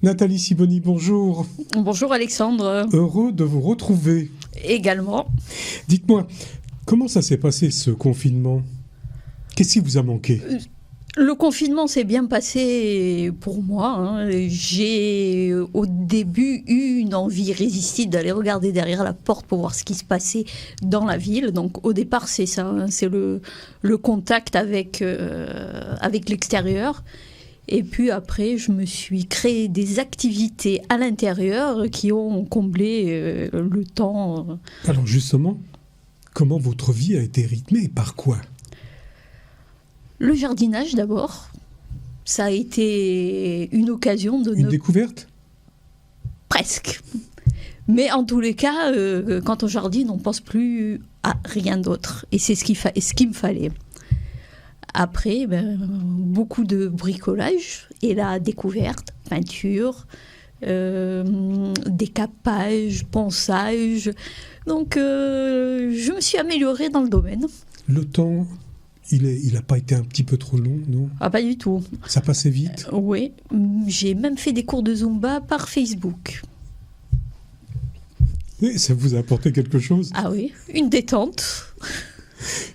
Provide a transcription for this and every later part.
Nathalie Sibony, bonjour. Bonjour Alexandre. Heureux de vous retrouver. Également. Dites-moi, comment ça s'est passé ce confinement ? Qu'est-ce qui vous a manqué ? Le confinement s'est bien passé pour moi. J'ai au début eu une envie irrésistible d'aller regarder derrière la porte pour voir ce qui se passait dans la ville. Donc au départ c'est ça, c'est le contact avec l'extérieur. Et puis après, je me suis créé des activités à l'intérieur qui ont comblé le temps. Alors justement, comment votre vie a été rythmée et par quoi ? Le jardinage d'abord. Ça a été une occasion de... Une découverte ? Presque. Mais en tous les cas, quand on jardine, on ne pense plus à rien d'autre. Et c'est ce qu'il me fallait. Après, beaucoup de bricolage et la découverte, peinture, décapage, ponçage. Donc, je me suis améliorée dans le domaine. Le temps, il n'a pas été un petit peu trop long, non ? Ah, pas du tout. Ça passait vite ? Oui, j'ai même fait des cours de Zumba par Facebook. Et ça vous a apporté quelque chose ? Ah oui, une détente.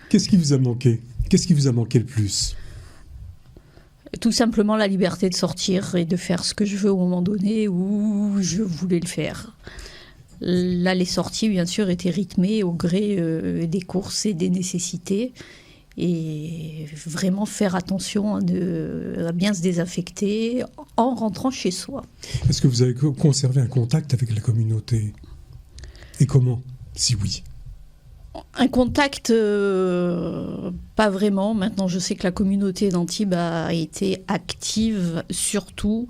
Qu'est-ce qui vous a manqué ? Qu'est-ce qui vous a manqué le plus ? Tout simplement la liberté de sortir et de faire ce que je veux au moment donné où je voulais le faire. Là, les sorties, bien sûr, étaient rythmées au gré des courses et des nécessités. Et vraiment faire attention à bien se désaffecter en rentrant chez soi. Est-ce que vous avez conservé un contact avec la communauté ? Et comment, si oui ? Un contact, pas vraiment. Maintenant, je sais que la communauté d'Antibes a été active, surtout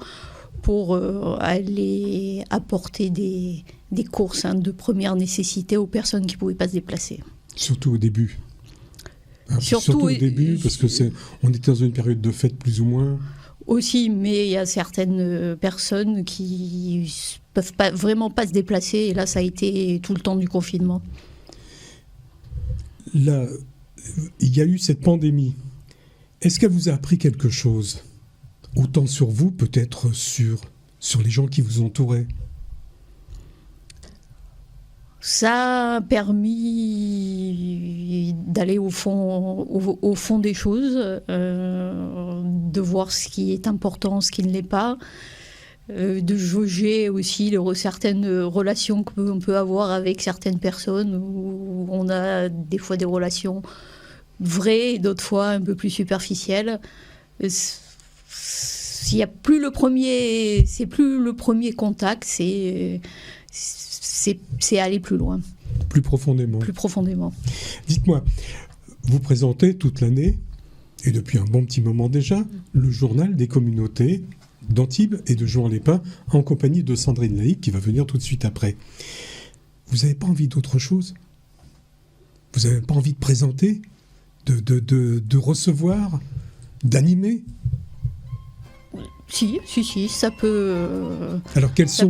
pour aller apporter des courses de première nécessité aux personnes qui ne pouvaient pas se déplacer. Surtout au début. Surtout au début, parce que on était dans une période de fête plus ou moins. Aussi, mais il y a certaines personnes qui ne peuvent vraiment pas se déplacer. Et là, ça a été tout le temps du confinement. Là, il y a eu cette pandémie. Est-ce qu'elle vous a appris quelque chose ? Autant sur vous, peut-être sur les gens qui vous entouraient. Ça a permis d'aller au fond des choses, de voir ce qui est important, ce qui ne l'est pas, de jauger aussi certaines relations qu'on peut avoir avec certaines personnes où on a des fois des relations vraies et d'autres fois un peu plus superficielles. S'il y a plus le premier contact, c'est aller plus loin. Plus profondément. Plus profondément. Dites-moi, vous présentez toute l'année, et depuis un bon petit moment déjà, le journal des communautés d'Antibes et de Juan-les-Pins, en compagnie de Sandrine Laïc, qui va venir tout de suite après. Vous n'avez pas envie d'autre chose ? Vous n'avez pas envie de présenter, de recevoir, d'animer ? Si, ça peut. Alors, quelles sont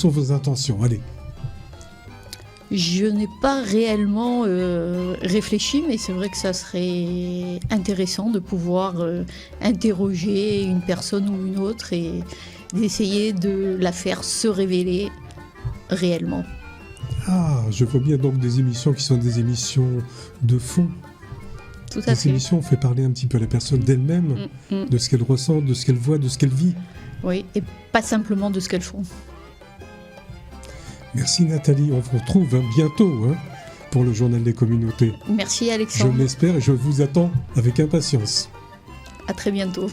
vos intentions ? Allez. Je n'ai pas réellement réfléchi, mais c'est vrai que ça serait intéressant de pouvoir interroger une personne ou une autre et d'essayer de la faire se révéler réellement. Ah, je vois bien donc des émissions qui sont des émissions de fond. Tout à fait. Ces émissions, on fait parler un petit peu la personne d'elle-même, de ce qu'elle ressent, de ce qu'elle voit, de ce qu'elle vit. Oui, et pas simplement de ce qu'elles font. Merci Nathalie, on vous retrouve bientôt pour le journal des communautés. Merci Alexandre. Je l'espère et je vous attends avec impatience. À très bientôt.